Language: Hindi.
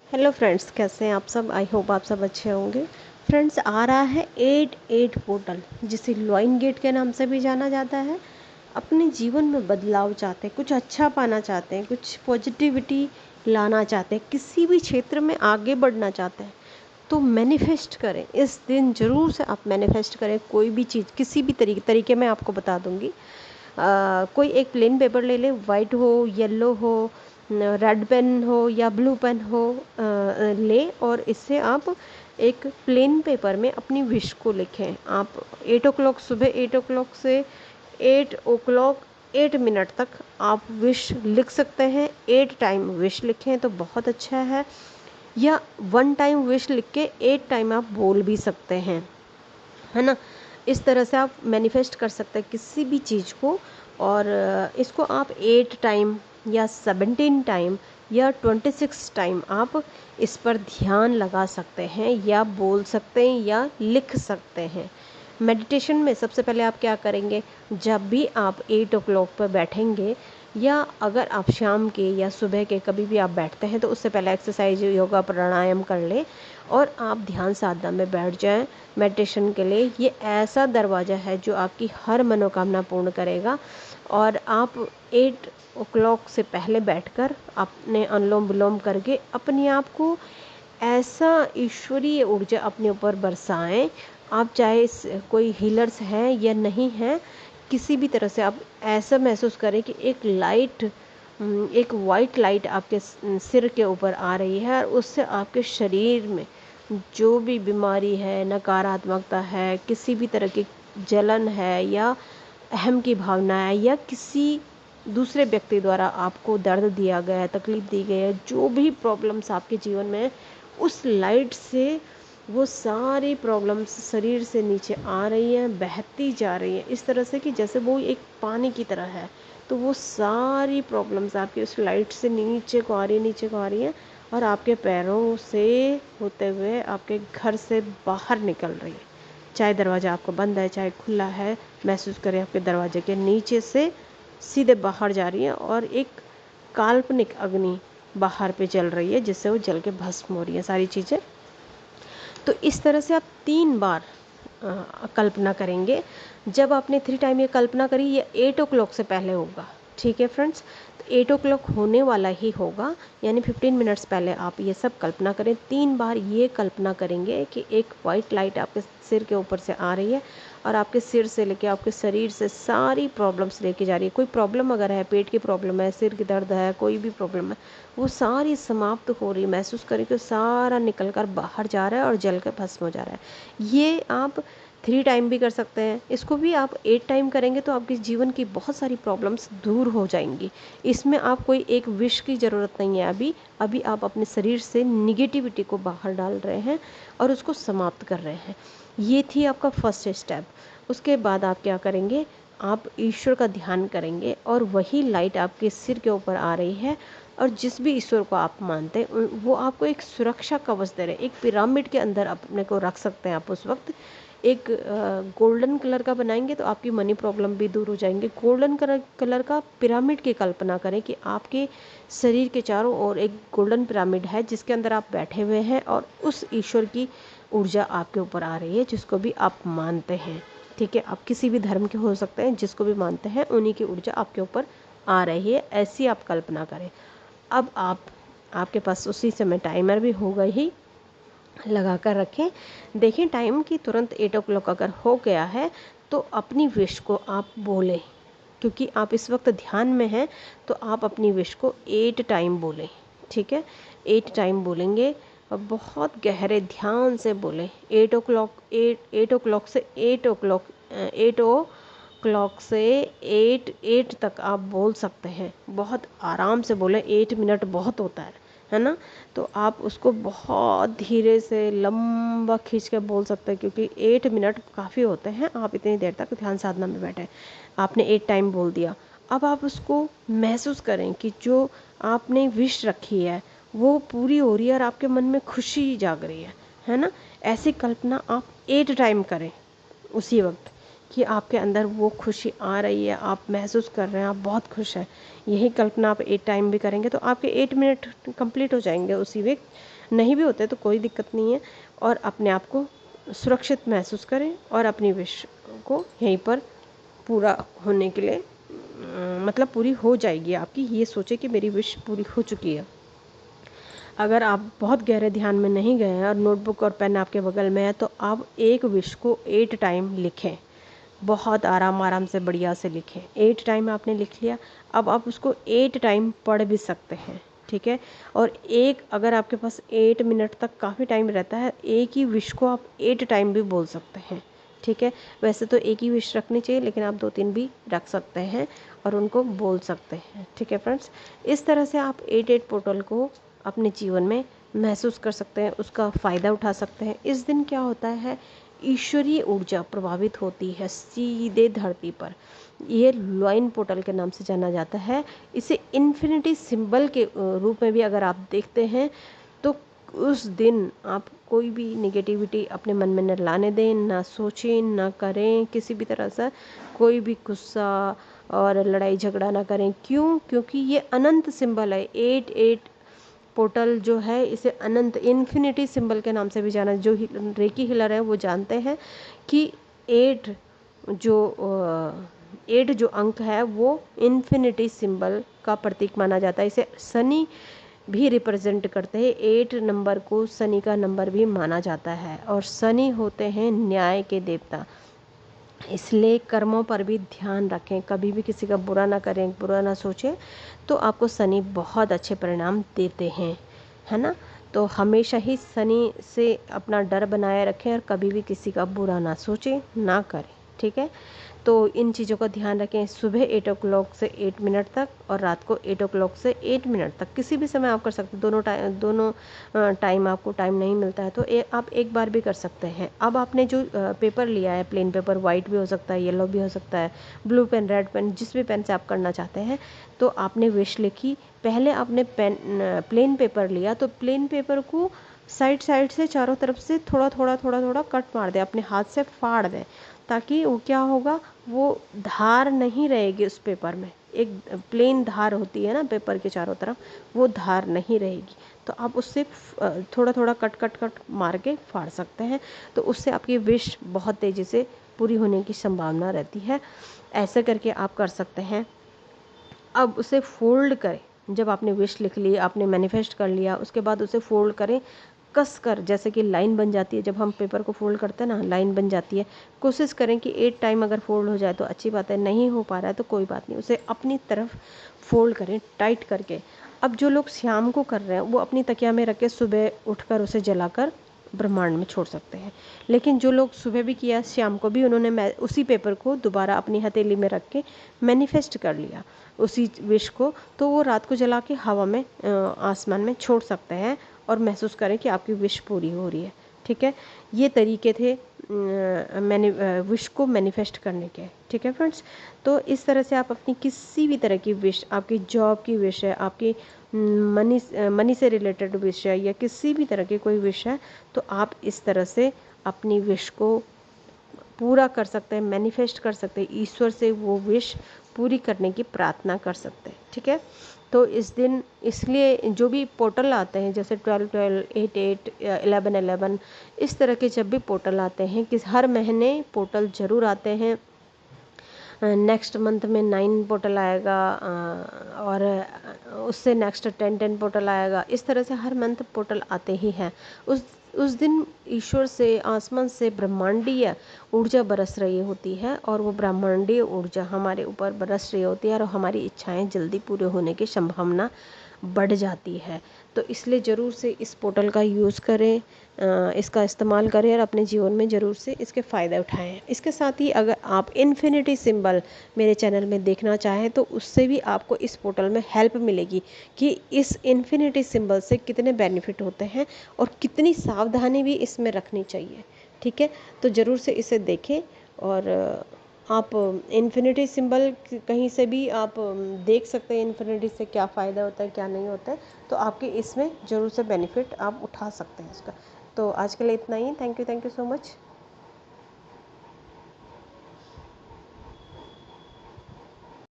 हेलो फ्रेंड्स, कैसे हैं आप सब। आई होप आप सब अच्छे होंगे। फ्रेंड्स, आ रहा है 8-8 पोर्टल, जिसे लॉइन गेट के नाम से भी जाना जाता है। अपने जीवन में बदलाव चाहते हैं, कुछ अच्छा पाना चाहते हैं, कुछ पॉजिटिविटी लाना चाहते हैं, किसी भी क्षेत्र में आगे बढ़ना चाहते हैं, तो मैनिफेस्ट करें। इस दिन ज़रूर से आप मैनिफेस्ट करें। कोई भी चीज़ किसी भी तरीके मैं आपको बता दूंगी। कोई एक प्लेन पेपर ले ले, वाइट हो, येलो हो, रेड पेन हो या ब्लू पेन हो, ले, और इससे आप एक प्लेन पेपर में अपनी विश को लिखें। आप 8 o'clock, सुबह 8 o'clock से 8 o'clock 8 मिनट तक आप विश लिख सकते हैं। 8 टाइम विश लिखें तो बहुत अच्छा है, या 1 टाइम विश लिख के 8 टाइम आप बोल भी सकते हैं, है ना। इस तरह से आप मैनिफेस्ट कर सकते हैं किसी भी चीज़ को। और इसको आप 8 टाइम या 17 टाइम या 26 टाइम आप इस पर ध्यान लगा सकते हैं, या बोल सकते हैं, या लिख सकते हैं। मेडिटेशन में सबसे पहले आप क्या करेंगे, जब भी आप 8 o'clock पर बैठेंगे, या अगर आप शाम के या सुबह के कभी भी आप बैठते हैं, तो उससे पहले एक्सरसाइज, योगा, प्राणायाम कर लें और आप ध्यान साधना में बैठ जाएं मेडिटेशन के लिए। ये ऐसा दरवाज़ा है जो आपकी हर मनोकामना पूर्ण करेगा। और आप 8 o'clock से पहले बैठकर अपने अनुलोम विलोम करके अपने आप को ऐसा ईश्वरीय ऊर्जा अपने ऊपर बरसाएं। आप चाहे कोई हीलर्स हैं या नहीं हैं, किसी भी तरह से आप ऐसा महसूस करें कि एक लाइट, एक वाइट लाइट आपके सिर के ऊपर आ रही है, और उससे आपके शरीर में जो भी बीमारी है, नकारात्मकता है, किसी भी तरह की जलन है, या अहम की भावना है, या किसी दूसरे व्यक्ति द्वारा आपको दर्द दिया गया है, तकलीफ दी गई है, जो भी प्रॉब्लम्स आपके जीवन में है, उस लाइट से वो सारी प्रॉब्लम्स शरीर से नीचे आ रही हैं, बहती जा रही हैं, इस तरह से कि जैसे वो एक पानी की तरह है। तो वो सारी प्रॉब्लम्स आपकी उस लाइट से नीचे को आ रही है, नीचे को आ रही हैं, और आपके पैरों से होते हुए आपके घर से बाहर निकल रही है। चाहे दरवाज़ा आपको बंद है, चाहे खुला है, महसूस करें आपके दरवाजे के नीचे से सीधे बाहर जा रही है, और एक काल्पनिक अग्नि बाहर पे जल रही है, जिससे वो जल के भस्म हो रही है सारी चीज़ें। तो इस तरह से आप 3 बार कल्पना करेंगे। जब आपने 3 टाइम ये कल्पना करी, ये 8 o'clock से पहले होगा। ठीक है फ्रेंड्स, तो 8 o'clock होने वाला ही होगा, यानी 15 मिनट्स पहले आप ये सब कल्पना करें। 3 बार ये कल्पना करेंगे कि एक वाइट लाइट आपके सिर के ऊपर से आ रही है, और आपके सिर से लेके आपके शरीर से सारी प्रॉब्लम्स लेके जा रही है। कोई प्रॉब्लम अगर है, पेट की प्रॉब्लम है, सिर की दर्द है, कोई भी प्रॉब्लम है, वो सारी समाप्त हो रही। महसूस करें कि सारा निकल कर बाहर जा रहा है और जल कर भस्म हो जा रहा है। ये आप 3 टाइम भी कर सकते हैं। इसको भी आप 8 टाइम करेंगे तो आपके जीवन की बहुत सारी प्रॉब्लम्स दूर हो जाएंगी। इसमें आप कोई एक विश की ज़रूरत नहीं है। अभी अभी आप अपने शरीर से निगेटिविटी को बाहर डाल रहे हैं और उसको समाप्त कर रहे हैं। ये थी आपका फर्स्ट स्टेप। उसके बाद आप क्या करेंगे, आप ईश्वर का ध्यान करेंगे, और वही लाइट आपके सिर के ऊपर आ रही है, और जिस भी ईश्वर को आप मानते हैं वो आपको एक सुरक्षा कवच दे रहे हैं। एक पिरामिड के अंदर अपने को रख सकते हैं आप उस वक्त। एक गोल्डन कलर का बनाएंगे तो आपकी मनी प्रॉब्लम भी दूर हो जाएंगे। गोल्डन कलर का पिरामिड की कल्पना करें कि आपके शरीर के चारों ओर एक गोल्डन पिरामिड है, जिसके अंदर आप बैठे हुए हैं, और उस ईश्वर की ऊर्जा आपके ऊपर आ रही है, जिसको भी आप मानते हैं। ठीक है, आप किसी भी धर्म के हो सकते हैं, जिसको भी मानते हैं उन्हीं की ऊर्जा आपके ऊपर आ रही है, ऐसी आप कल्पना करें। अब आपके पास उसी समय टाइमर भी होगा ही, लगा कर रखें। देखें टाइम की तुरंत 8 o'clock अगर हो गया है, तो अपनी विश को आप बोलें। क्योंकि आप इस वक्त ध्यान में हैं, तो आप अपनी विश को 8 टाइम बोलें। ठीक है, 8 टाइम बोलेंगे, और बहुत गहरे ध्यान से बोलें। 8 o'clock से 8 o'clock से 8 तक आप बोल सकते हैं। बहुत आराम से बोलें, 8 मिनट बहुत होता है ना। तो आप उसको बहुत धीरे से लंबा खींच के बोल सकते हैं, क्योंकि 8 मिनट काफ़ी होते हैं। आप इतनी देर तक ध्यान साधना में बैठे, आपने 8 टाइम बोल दिया। अब आप उसको महसूस करें कि जो आपने विश रखी है वो पूरी हो रही है, और आपके मन में खुशी जाग रही है ना। ऐसी कल्पना आप 8 टाइम करें उसी वक्त, कि आपके अंदर वो खुशी आ रही है, आप महसूस कर रहे हैं, आप बहुत खुश हैं। यही कल्पना आप 8 टाइम भी करेंगे तो आपके 8 मिनट कंप्लीट हो जाएंगे उसी वक्त। नहीं भी होते तो कोई दिक्कत नहीं है, और अपने आप को सुरक्षित महसूस करें और अपनी विश को यहीं पर पूरा होने के लिए मतलब पूरी हो जाएगी आपकी, ये सोचे कि मेरी विश पूरी हो चुकी है। अगर आप बहुत गहरे ध्यान में नहीं गए हैं और नोटबुक और पेन आपके बगल में है, तो आप एक विश को 8 टाइम लिखें, बहुत आराम से बढ़िया से लिखें। 8 टाइम आपने लिख लिया, अब आप उसको 8 टाइम पढ़ भी सकते हैं, ठीक है। और एक अगर आपके पास 8 मिनट तक काफ़ी टाइम रहता है, एक ही विश को आप 8 टाइम भी बोल सकते हैं, ठीक है। वैसे तो एक ही विश रखनी चाहिए, लेकिन आप 2-3 भी रख सकते हैं और उनको बोल सकते हैं, ठीक है फ्रेंड्स। इस तरह से आप 8 पोर्टल को अपने जीवन में महसूस कर सकते हैं, उसका फ़ायदा उठा सकते हैं। इस दिन क्या होता है, ईश्वरीय ऊर्जा प्रभावित होती है सीधे धरती पर। ये लॉइन पोर्टल के नाम से जाना जाता है। इसे इन्फिनिटी सिंबल के रूप में भी अगर आप देखते हैं, तो उस दिन आप कोई भी निगेटिविटी अपने मन में न लाने दें, ना सोचें, ना करें किसी भी तरह से, कोई भी गुस्सा और लड़ाई झगड़ा ना करें। क्यों? क्योंकि ये अनंत सिंबल है। 8 पोर्टल जो है, इसे अनंत इन्फिनिटी सिंबल के नाम से भी जाना, जो रेकी हीलर है वो जानते हैं कि 8 जो 8 जो अंक है वो इन्फिनिटी सिंबल का प्रतीक माना जाता है। इसे शनि भी रिप्रेजेंट करते हैं। 8 नंबर को शनि का नंबर भी माना जाता है, और शनि होते हैं न्याय के देवता। इसलिए कर्मों पर भी ध्यान रखें, कभी भी किसी का बुरा ना करें, बुरा ना सोचें, तो आपको शनि बहुत अच्छे परिणाम देते हैं, है ना। तो हमेशा ही शनि से अपना डर बनाए रखें और कभी भी किसी का बुरा ना सोचें, ना करें, ठीक है। तो इन चीज़ों का ध्यान रखें। सुबह 8 ओ क्लॉक से 8 मिनट तक और रात को 8 ओ क्लॉक से 8 मिनट तक, किसी भी समय आप कर सकते हैं। दोनों टाइम आपको टाइम नहीं मिलता है तो आप एक बार भी कर सकते हैं। अब आपने जो पेपर लिया है, प्लेन पेपर, वाइट भी हो सकता है, येलो भी हो सकता है, ब्लू पेन, रेड पेन, जिस भी पेन से आप करना चाहते हैं, तो आपने विश लिखी। पहले आपने प्लेन पेपर लिया, तो प्लेन पेपर को साइड साइड से चारों तरफ से थोड़ा थोड़ा कट मार दें, अपने हाथ से फाड़ दें, ताकि वो क्या होगा, वो धार नहीं रहेगी उस पेपर में। एक प्लेन धार होती है ना पेपर के चारों तरफ, वो धार नहीं रहेगी। तो आप उससे थोड़ा थोड़ा कट मार के फाड़ सकते हैं, तो उससे आपकी विश बहुत तेज़ी से पूरी होने की संभावना रहती है। ऐसे करके आप कर सकते हैं। अब उसे फोल्ड करें। जब आपने विश लिख ली, आपने मैनिफेस्ट कर लिया, उसके बाद उसे फोल्ड करें कस कर, जैसे कि लाइन बन जाती है। जब हम पेपर को फोल्ड करते हैं ना, लाइन बन जाती है। कोशिश करें कि 8 टाइम अगर फोल्ड हो जाए तो अच्छी बात है, नहीं हो पा रहा है तो कोई बात नहीं, उसे अपनी तरफ फोल्ड करें टाइट करके। अब जो लोग शाम को कर रहे हैं, वो अपनी तकिया में रख के सुबह उठकर उसे जलाकर ब्रह्मांड में छोड़ सकते हैं। लेकिन जो लोग सुबह भी किया, शाम को भी उन्होंने उसी पेपर को दोबारा अपनी हथेली में रख के मैनिफेस्ट कर लिया उसी विश को, तो वो रात को जला के हवा में आसमान में छोड़ सकते हैं और महसूस करें कि आपकी विश पूरी हो रही है, ठीक है। ये तरीके थे मैंने विश को मैनिफेस्ट करने के, ठीक है फ्रेंड्स। तो इस तरह से आप अपनी किसी भी तरह की विश, आपकी जॉब की विश है, आपकी मनी से रिलेटेड विश है, या किसी भी तरह की कोई विश है, तो आप इस तरह से अपनी विश को पूरा कर सकते हैं, मैनिफेस्ट कर सकते हैं, ईश्वर से वो विश पूरी करने की प्रार्थना कर सकते हैं, ठीक है। तो इस दिन इसलिए जो भी पोर्टल आते हैं, जैसे 12-12, 8-8, 11-11, इस तरह के जब भी पोर्टल आते हैं, कि हर महीने पोर्टल ज़रूर आते हैं। नेक्स्ट मंथ में 9 पोर्टल आएगा, और उससे नेक्स्ट 10 पोर्टल आएगा। इस तरह से हर मंथ पोर्टल आते ही हैं। उस दिन ईश्वर से, आसमान से ब्रह्मांडीय ऊर्जा बरस रही होती है, और वो ब्रह्मांडीय ऊर्जा हमारे ऊपर बरस रही होती है, और हमारी इच्छाएं जल्दी पूरे होने की संभावना बढ़ जाती है। तो इसलिए ज़रूर से इस पोर्टल का यूज़ करें, इसका इस्तेमाल करें, और अपने जीवन में ज़रूर से इसके फ़ायदे उठाएं। इसके साथ ही अगर आप इन्फिनिटी सिंबल मेरे चैनल में देखना चाहें, तो उससे भी आपको इस पोर्टल में हेल्प मिलेगी कि इस इन्फिनिटी सिंबल से कितने बेनिफिट होते हैं और कितनी सावधानी भी इसमें रखनी चाहिए, ठीक है। तो ज़रूर से इसे देखें, और आप इन्फिनिटी सिंबल कहीं से भी आप देख सकते हैं, इन्फिनिटी से क्या फ़ायदा होता है, क्या नहीं होता है। तो आपके इसमें ज़रूर से बेनिफिट आप उठा सकते हैं इसका। तो आज के लिए इतना ही। Thank you so much.